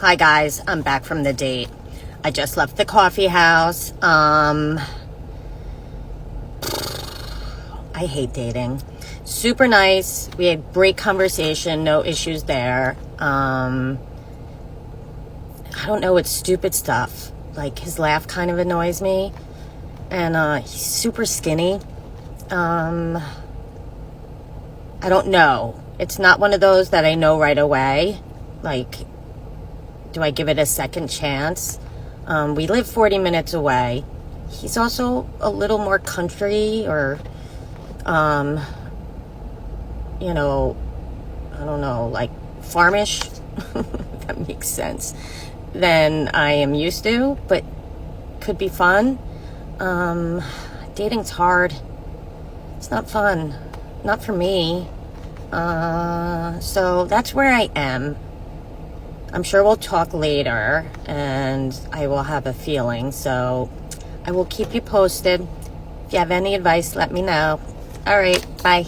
Hi guys, I'm back from the date. I just left the coffee house. I hate dating. Super nice. We had great conversation, no issues there. I don't know, it's stupid stuff. Like his laugh kind of annoys me. And he's super skinny. I don't know. It's not one of those that I know right away. Like, do I give it a second chance? We live 40 minutes away. He's also a little more country or, I don't know, like farmish, if that makes sense, than I am used to, but could be fun. Dating's hard. It's not fun. Not for me. So that's where I am. I'm sure we'll talk later and I will have a feeling. So I will keep you posted. If you have any advice, let me know. All right. Bye.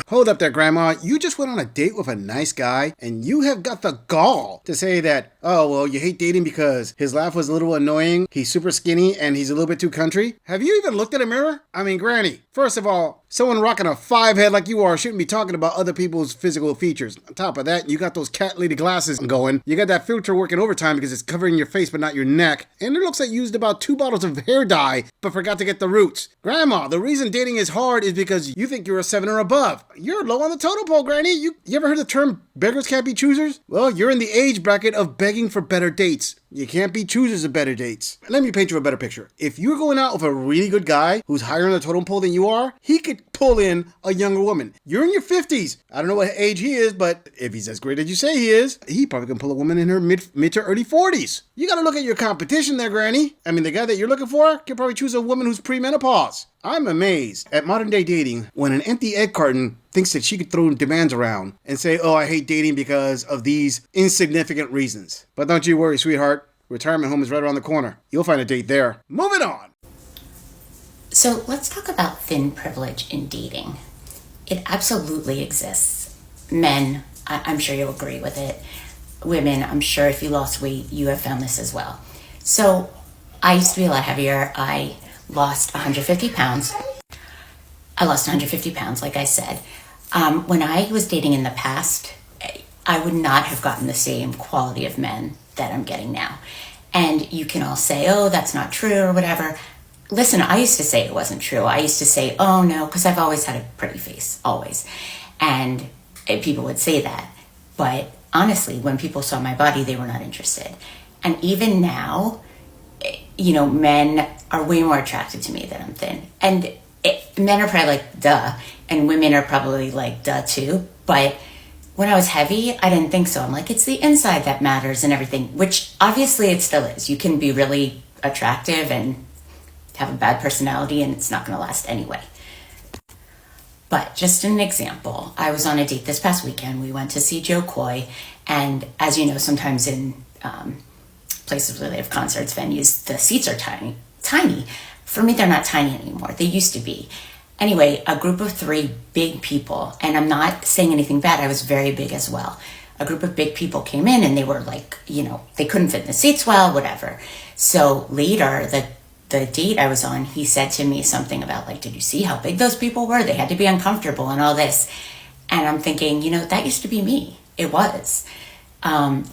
Hold up there, Grandma. You just went on a date with a nice guy, and you have got the gall to say that, oh, well, you hate dating because his laugh was a little annoying, he's super skinny, and he's a little bit too country? Have you even looked at a mirror? I mean, Granny, first of all, someone rocking a 5-head like you are shouldn't be talking about other people's physical features. On top of that, you got those cat lady glasses going. You got that filter working overtime because it's covering your face but not your neck. And it looks like you used about 2 bottles of hair dye but forgot to get the roots. Grandma, the reason dating is hard is because you think you're a 7 or above. You're low on the totem pole, Granny. You ever heard the term beggars can't be choosers? Well, you're in the age bracket of begging for better dates. You can't be choosers of better dates. Let me paint you a better picture. If you're going out with a really good guy who's higher on the totem pole than you are, he could pull in a younger woman. You're in your 50s. I don't know what age he is, but if he's as great as you say he is, he probably can pull a woman in her mid to early 40s. You gotta look at your competition there, Granny. I mean, the guy that you're looking for can probably choose a woman who's premenopause. I'm amazed at modern day dating when an empty egg carton thinks that she could throw demands around and say, oh, I hate dating because of these insignificant reasons. But don't you worry, sweetheart. Retirement home is right around the corner. You'll find a date there. Moving on. So let's talk about thin privilege in dating. It absolutely exists. Men, I'm sure you'll agree with it. Women, I'm sure if you lost weight, you have found this as well. So I used to be a lot heavier. I lost 150 pounds. Like I said. When I was dating in the past, I would not have gotten the same quality of men that I'm getting now. And you can all say, oh, that's not true or whatever. Listen, I used to say it wasn't true. I used to say, oh no, because I've always had a pretty face, always. And people would say that. But honestly, when people saw my body, they were not interested. And even now, men are way more attracted to me that I'm thin. And men are probably like, duh. And women are probably like, duh too. But when I was heavy, I didn't think so. I'm like, it's the inside that matters and everything, which obviously it still is. You can be really attractive and have a bad personality and it's not going to last anyway. But just an example, I was on a date this past weekend. We went to see Joe Coy. And as you know, sometimes in places where they have concerts, venues, the seats are tiny. For me, they're not tiny anymore. They used to be. Anyway, a group of 3 big people, and I'm not saying anything bad, I was very big as well. A group of big people came in and they were like, they couldn't fit in the seats well, whatever. So later, the date I was on, he said to me something about like, did you see how big those people were? They had to be uncomfortable and all this. And I'm thinking, that used to be me. It was.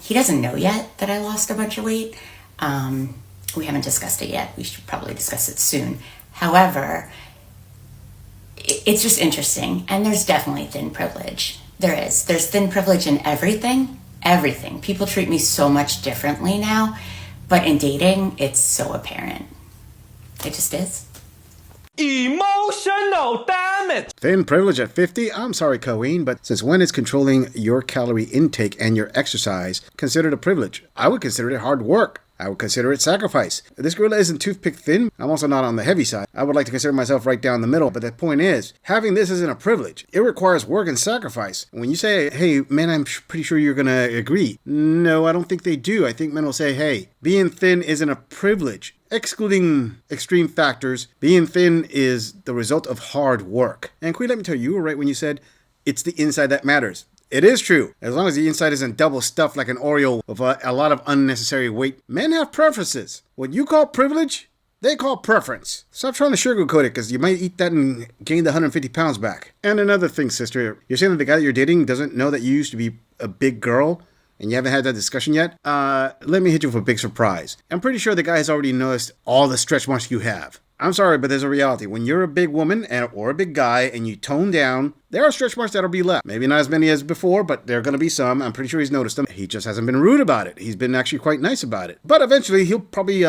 He doesn't know yet that I lost a bunch of weight. We haven't discussed it yet. We should probably discuss it soon. However, it's just interesting. And there's definitely thin privilege. There is. There's thin privilege in everything. Everything. People treat me so much differently now. But in dating, it's so apparent. It just is. Emotional damage. Thin privilege at 50? I'm sorry, Colleen, but since when is controlling your calorie intake and your exercise considered a privilege? I would consider it hard work. I would consider it sacrifice. This gorilla isn't toothpick thin. I'm also not on the heavy side. I would like to consider myself right down the middle. But the point is, having this isn't a privilege. It requires work and sacrifice. When you say, hey, man, I'm pretty sure you're going to agree. No, I don't think they do. I think men will say, hey, being thin isn't a privilege. Excluding extreme factors, being thin is the result of hard work. And Queen, let me tell you, you were right when you said, it's the inside that matters. It is true. As long as the inside isn't double stuffed like an Oreo with a lot of unnecessary weight. Men have preferences. What you call privilege, they call preference. Stop trying to sugarcoat it, because you might eat that and gain the 150 pounds back. And another thing, sister, you're saying that the guy that you're dating doesn't know that you used to be a big girl and you haven't had that discussion yet? Let me hit you with a big surprise. I'm pretty sure the guy has already noticed all the stretch marks you have. I'm sorry, but there's a reality. When you're a big woman or a big guy and you tone down, there are stretch marks that'll be left. Maybe not as many as before, but there are going to be some. I'm pretty sure he's noticed them. He just hasn't been rude about it. He's been actually quite nice about it. But eventually, he'll probably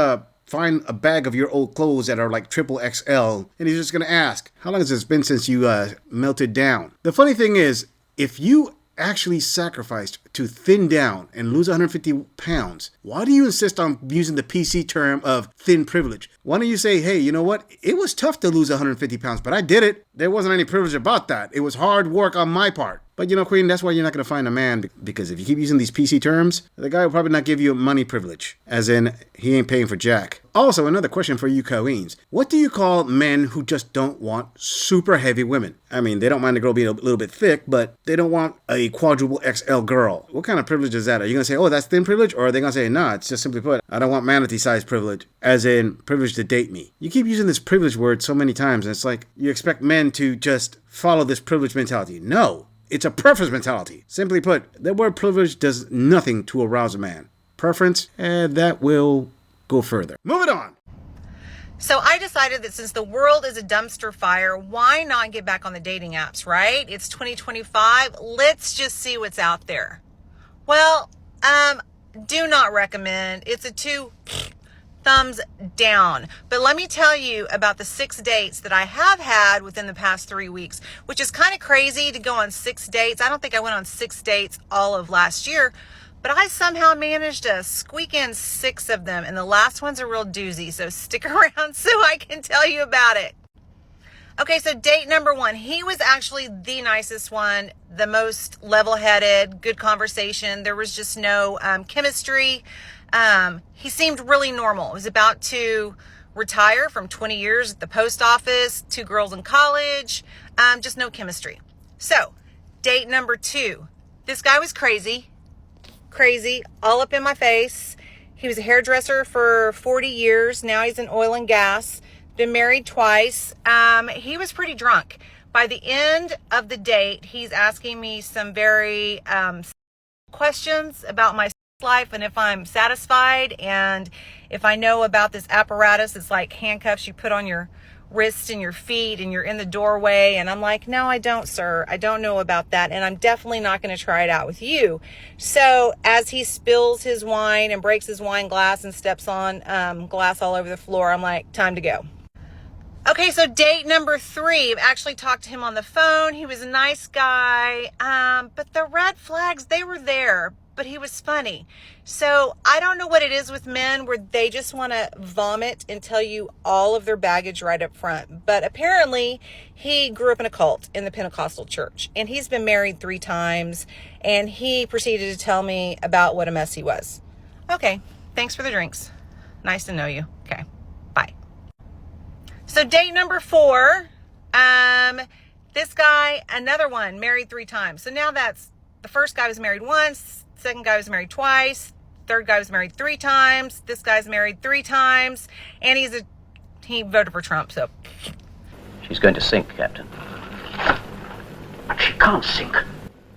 find a bag of your old clothes that are like triple XL, and he's just going to ask, how long has it been since you melted down? The funny thing is, if you actually sacrificed to thin down and lose 150 pounds, why do you insist on using the PC term of thin privilege? Why don't you say, hey, you know what? It was tough to lose 150 pounds, but I did it. There wasn't any privilege about that. It was hard work on my part. But you know, Queen, that's why you're not going to find a man, because if you keep using these PC terms, the guy will probably not give you a money privilege, as in he ain't paying for jack. Also, another question for you queens. What do you call men who just don't want super heavy women? I mean, they don't mind the girl being a little bit thick, but they don't want a quadruple XL girl. What kind of privilege is that? Are you going to say, oh, that's thin privilege? Or are they going to say, nah, it's just simply put, I don't want manatee-sized privilege, as in privilege to date me. You keep using this privilege word so many times, and it's like you expect men to just follow this privilege mentality. No. It's a preference mentality. Simply put, the word privilege does nothing to arouse a man. Preference, that will go further. Moving on. So I decided that since the world is a dumpster fire, why not get back on the dating apps, right? It's 2025. Let's just see what's out there. Well, do not recommend. It's a 2 thumbs down. But let me tell you about the 6 dates that I have had within the past 3 weeks, which is kind of crazy to go on 6 dates. I don't think I went on 6 dates all of last year, but I somehow managed to squeak in 6 of them, and the last one's a real doozy, so stick around so I can tell you about it. Okay, so date number 1, he was actually the nicest one, the most level-headed, good conversation. There was just no chemistry. He seemed really normal. He was about to retire from 20 years at the post office, 2 girls in college, just no chemistry. So, date number 2. This guy was crazy, all up in my face. He was a hairdresser for 40 years. Now he's in oil and gas. Been married twice. He was pretty drunk. By the end of the date, he's asking me some very questions about my life and if I'm satisfied and if I know about this apparatus. It's like handcuffs you put on your wrists and your feet and you're in the doorway, and I'm like, no, I don't, sir. I don't know about that, and I'm definitely not going to try it out with you. So as he spills his wine and breaks his wine glass and steps on glass all over the floor, I'm like, time to go. Okay, so date number 3, I've actually talked to him on the phone. He was a nice guy, but the red flags, they were there, but he was funny. So I don't know what it is with men where they just want to vomit and tell you all of their baggage right up front. But apparently he grew up in a cult in the Pentecostal church, and he's been married 3 times, and he proceeded to tell me about what a mess he was. Okay, thanks for the drinks. Nice to know you. Okay, bye. So date number 4, this guy, another one, married 3 times. So now that's, the first guy was married once, second guy was married twice, third guy was married 3 times, this guy's married 3 times, and he voted for Trump, so. She's going to sink, Captain. But she can't sink.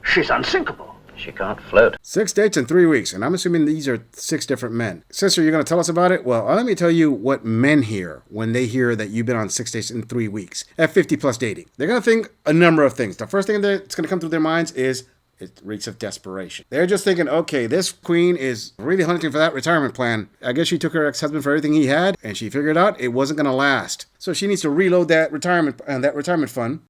She's unsinkable. She can't float. 6 dates in 3 weeks, and I'm assuming these are 6 different men. Sister, you're going to tell us about it? Well, let me tell you what men hear when they hear that you've been on 6 dates in 3 weeks at 50 plus dating. They're going to think a number of things. The first thing that's going to come through their minds is it reeks of desperation. They're just thinking, okay, this queen is really hunting for that retirement plan. I guess she took her ex-husband for everything he had, and she figured out it wasn't going to last. So she needs to reload that retirement fund.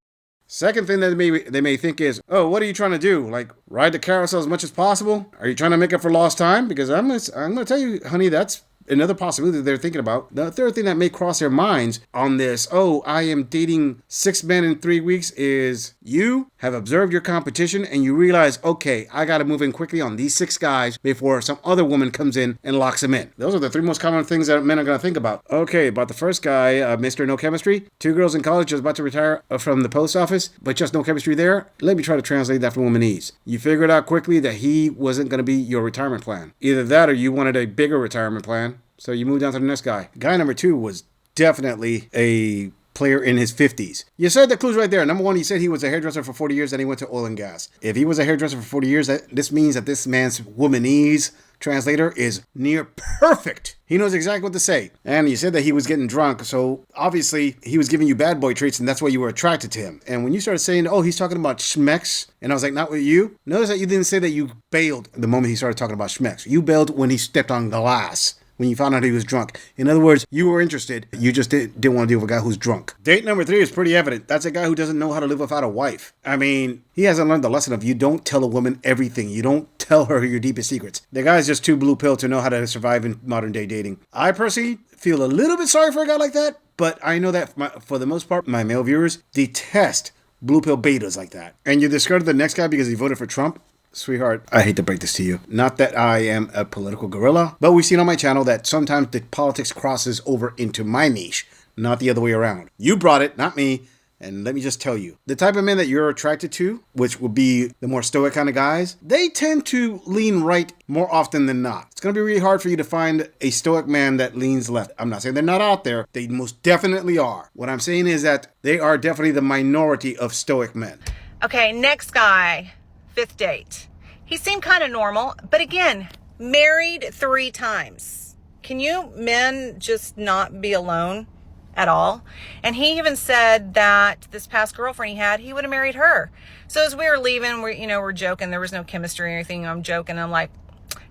Second thing that they may think is, oh, what are you trying to do? Like, ride the carousel as much as possible? Are you trying to make up for lost time? Because I'm going to tell you, honey, that's another possibility they're thinking about. The third thing that may cross their minds on this, oh, I am dating 6 men in 3 weeks, is you have observed your competition and you realize, okay, I got to move in quickly on these 6 guys before some other woman comes in and locks them in. Those are the 3 most common things that men are going to think about. Okay, about the first guy, Mr. No Chemistry. 2 girls in college just about to retire from the post office, but just no chemistry there. Let me try to translate that for womanese. You figured out quickly that he wasn't going to be your retirement plan. Either that or you wanted a bigger retirement plan, so you moved on to the next guy. Guy number 2 was definitely a player in his 50s. You said the clues right there. Number 1, he said he was a hairdresser for 40 years and he went to oil and gas. If he was a hairdresser for 40 years, this means that this man's womanese translator is near perfect. He knows exactly what to say. And you said that he was getting drunk, so obviously he was giving you bad boy treats and that's why you were attracted to him. And when you started saying, oh, he's talking about schmecks, and I was like, not with you. Notice that you didn't say that you bailed the moment he started talking about schmecks. You bailed when he stepped on glass. When you found out he was drunk. In other words, you were interested. You just didn't want to deal with a guy who's drunk. Date number 3 is pretty evident. That's a guy who doesn't know how to live without a wife. I mean, he hasn't learned the lesson of you don't tell a woman everything. You don't tell her your deepest secrets. The guy's just too blue pill to know how to survive in modern day dating. I personally feel a little bit sorry for a guy like that, but I know that for the most part, my male viewers detest blue pill betas like that. And you discarded the next guy because he voted for Trump? Sweetheart, I hate to break this to you. Not that I am a political gorilla, but we've seen on my channel that sometimes the politics crosses over into my niche, not the other way around. You brought it, not me. And let me just tell you, the type of men that you're attracted to, which will be the more stoic kind of guys, they tend to lean right more often than not. It's going to be really hard for you to find a stoic man that leans left. I'm not saying they're not out there. They most definitely are. What I'm saying is that they are definitely the minority of stoic men. Okay, next guy. 5th date. He seemed kind of normal, but again, married 3 times. Can you men just not be alone at all? And he even said that this past girlfriend he had, he would have married her. So as we were leaving, we're joking. There was no chemistry or anything. I'm joking. I'm like,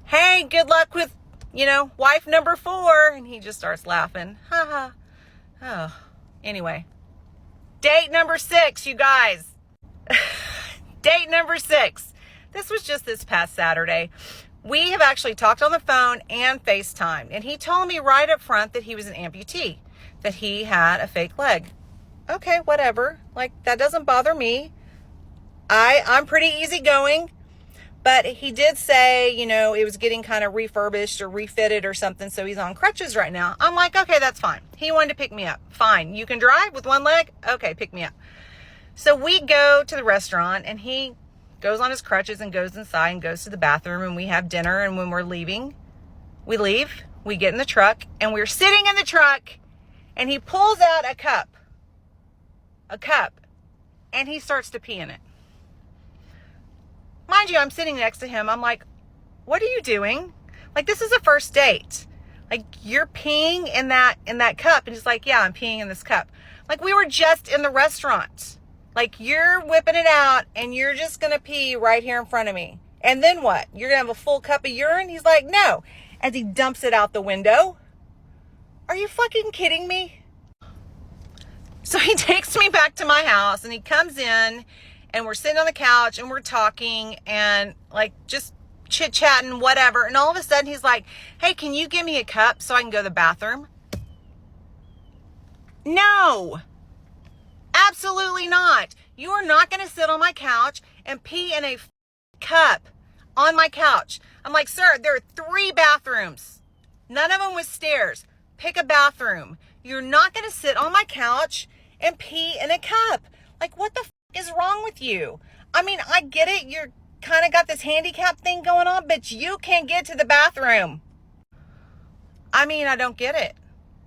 hey, good luck with, wife number 4. And he just starts laughing. Ha ha. Oh, anyway. Date number 6, you guys. Date number 6. This was just this past Saturday. We have actually talked on the phone and FaceTime. And he told me right up front that he was an amputee, that he had a fake leg. Okay, whatever. Like, that doesn't bother me. I'm pretty easygoing. But he did say, it was getting kind of refurbished or refitted or something. So he's on crutches right now. I'm like, okay, that's fine. He wanted to pick me up. Fine. You can drive with 1 leg? Okay, pick me up. So we go to the restaurant and he goes on his crutches and goes inside and goes to the bathroom and we have dinner. And when we're leaving, we leave, we get in the truck and we're sitting in the truck and he pulls out a cup, and he starts to pee in it. Mind you, I'm sitting next to him. I'm like, what are you doing? Like, this is a first date. Like, you're peeing in that cup. And he's like, yeah, I'm peeing in this cup. Like, we were just in the restaurant. Like, you're whipping it out and you're just going to pee right here in front of me. And then what? You're going to have a full cup of urine? He's like, no. As he dumps it out the window. Are you fucking kidding me? So he takes me back to my house and he comes in and we're sitting on the couch and we're talking and like just chit-chatting, whatever. And all of a sudden he's like, hey, can you give me a cup so I can go to the bathroom? No. Absolutely not. You are not going to sit on my couch and pee in a cup on my couch. I'm like, sir, there are 3 bathrooms. None of them with stairs. Pick a bathroom. You're not going to sit on my couch and pee in a cup. Like, what the is wrong with you? I mean, I get it. You're kind of got this handicap thing going on, but you can't get to the bathroom. I mean, I don't get it.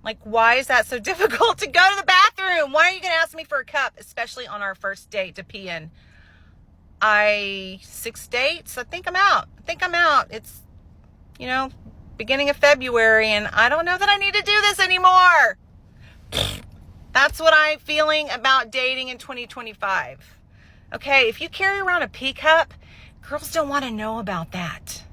Like, why is that so difficult to go to the bathroom? Why are you going to ask me for a cup, especially on our first date to pee in? 6 dates? I think I'm out. It's, beginning of February, and I don't know that I need to do this anymore. That's what I'm feeling about dating in 2025. Okay, if you carry around a pee cup, girls don't want to know about that.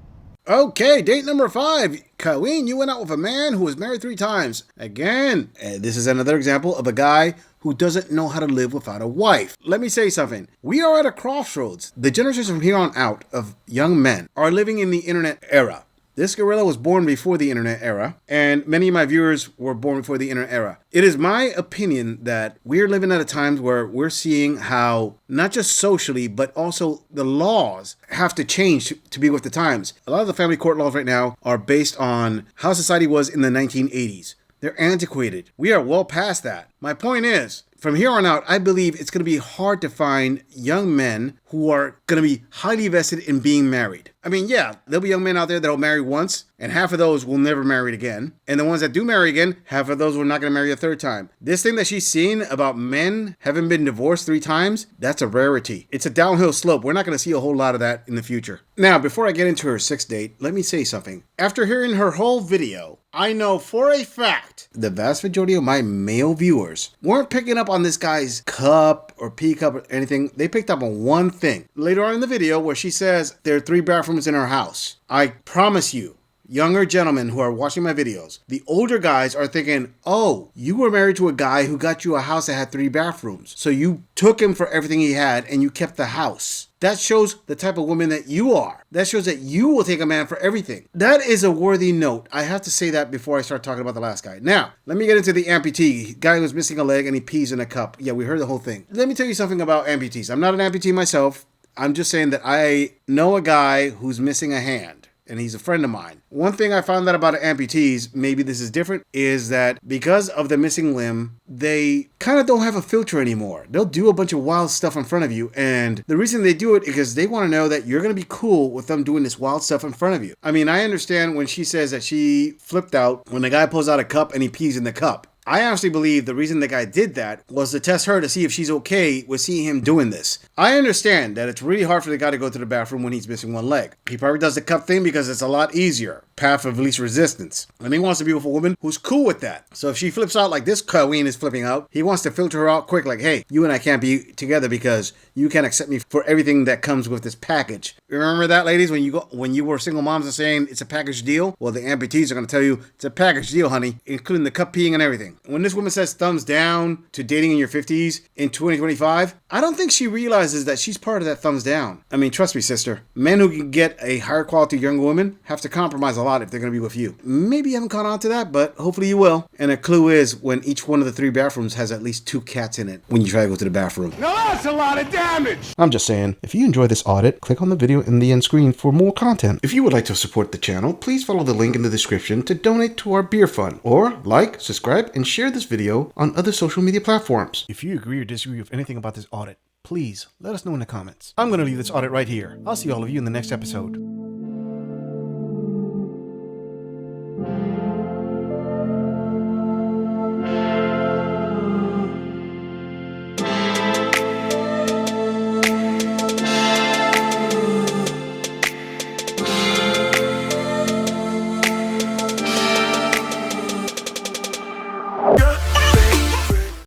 Okay, date number 5. Colleen, you went out with a man who was married 3 times. Again, this is another example of a guy who doesn't know how to live without a wife. Let me say something. We are at a crossroads. The generation from here on out of young men are living in the internet era. This gorilla was born before the internet era, and many of my viewers were born before the internet era. It is my opinion that we're living at a time where we're seeing how not just socially, but also the laws have to change to be with the times. A lot of the family court laws right now are based on how society was in the 1980s. They're antiquated. We are well past that. My point is, from here on out, I believe it's going to be hard to find young men who are going to be highly vested in being married. I mean, yeah, there'll be young men out there that'll marry once, and half of those will never marry again. And the ones that do marry again, half of those are not going to marry a third time. This thing that she's seen about men having been divorced 3 times, that's a rarity. It's a downhill slope. We're not going to see a whole lot of that in the future. Now, before I get into her 6th date, let me say something. After hearing her whole video, I know for a fact the vast majority of my male viewers weren't picking up on this guy's cup or pee cup or anything. They picked up on one thing. Later on in the video where she says there are 3 bathrooms in her house. I promise you, younger gentlemen who are watching my videos, the older guys are thinking, oh, you were married to a guy who got you a house that had 3 bathrooms. So you took him for everything he had and you kept the house. That shows the type of woman that you are. That shows that you will take a man for everything. That is a worthy note. I have to say that before I start talking about the last guy. Now, let me get into the amputee. Guy who's missing a leg and he pees in a cup. Yeah, we heard the whole thing. Let me tell you something about amputees. I'm not an amputee myself. I'm just saying that I know a guy who's missing a hand. And he's a friend of mine. One thing I found out about amputees, maybe this is different, is that because of the missing limb, they kind of don't have a filter anymore. They'll do a bunch of wild stuff in front of you, and the reason they do it is because they want to know that you're going to be cool with them doing this wild stuff in front of you. I mean, I understand when she says that she flipped out when the guy pulls out a cup and he pees in the cup. I honestly believe the reason the guy did that was to test her to see if she's okay with seeing him doing this. I understand that it's really hard for the guy to go to the bathroom when he's missing one leg. He probably does the cup thing because it's a lot easier. Path of least resistance. And he wants to be with a woman who's cool with that. So if she flips out like this queen is flipping out, he wants to filter her out quick like, hey, you and I can't be together because you can't accept me for everything that comes with this package. Remember that, ladies, when you were single moms and saying it's a package deal? Well, the amputees are going to tell you it's a package deal, honey, including the cup peeing and everything. When this woman says thumbs down to dating in your 50s in 2025, I don't think she realizes that she's part of that thumbs down. I mean, trust me, sister. Men who can get a higher quality younger woman have to compromise a lot if they're going to be with you. Maybe you haven't caught on to that, but hopefully you will. And a clue is when each one of the 3 bathrooms has at least 2 cats in it when you try to go to the bathroom. Now that's a lot of damage! I'm just saying, if you enjoy this audit, click on the video in the end screen for more content. If you would like to support the channel, please follow the link in the description to donate to our beer fund, or like, subscribe, and share this video on other social media platforms. If you agree or disagree with anything about this audit, please let us know in the comments. I'm going to leave this audit right here. I'll see all of you in the next episode.